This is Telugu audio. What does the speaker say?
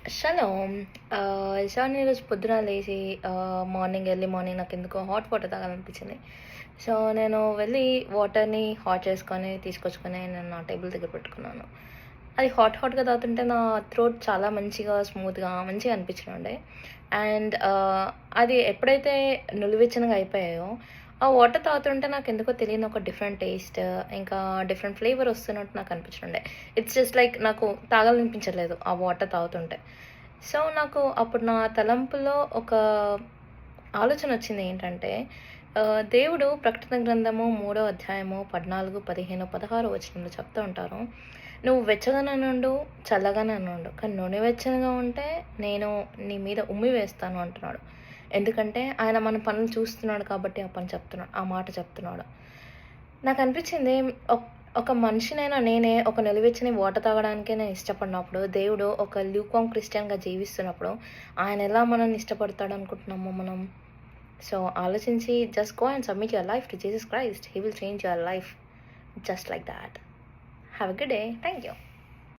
షలోమ్. షాన్ ఈరోజు పొద్దున లేచి ఎర్లీ మార్నింగ్ నాకెందుకో హాట్ వాటర్ తాగాలనిపించింది. సో, నేను వెళ్ళి వాటర్‌ని హాట్ చేసుకొని, తీసుకొచ్చుకొని నేను నా టేబుల్ దగ్గర పెట్టుకున్నాను. అది హాట్‌గా తాగుతుంటే నా థ్రోట్ చాలా మంచిగా, స్మూత్‌గా మంచిగా అనిపించినుండే. అండ్ అది ఎప్పుడైతే నులివెచ్చనగా అయిపోయాయో, ఆ వాటర్ తాగుతుంటే నాకెందుకో తెలియని ఒక డిఫరెంట్ టేస్ట్, ఇంకా డిఫరెంట్ ఫ్లేవర్ వస్తున్నట్టు నాకు అనిపించినుండే. ఇట్స్ జస్ట్ లైక్ నాకు తాగాలనిపించలేదు ఆ వాటర్ తాగుతుంటే. సో, నాకు అప్పుడు నా తలంపులో ఒక ఆలోచన వచ్చింది ఏంటంటే, దేవుడు ప్రకటన గ్రంథము 3వ అధ్యాయము 14, 15, 16 వచనంలో చెప్తూ ఉంటారు. "నువ్వు వెచ్చగానే నుండు, చల్లగానే నుండు. కానీ నులివెచ్చనగా ఉంటే నేను నీ మీద ఉమ్మి వేస్తాను" అంటున్నాడు. ఎందుకంటే ఆయన మన పనులు చూస్తున్నాడు కాబట్టి ఆ మాట చెప్తున్నాడు. నాకనిపించింది ఒక మనిషినైనా నేనే ఒక నిలువెచ్చని వాటర్ తాగడానికే నేను ఇష్టపడినప్పుడు, దేవుడు ఒక ల్యూక్వార్మ్ క్రిస్టియన్‌గా జీవిస్తున్నప్పుడు, ఆయన ఎలా మనల్ని ఇష్టపడతాడనుకుంటున్నామో మనం? సో, ఆలోచించి just go and submit your life to Jesus Christ. He will change your life just like thought. Have a good day. Thank you.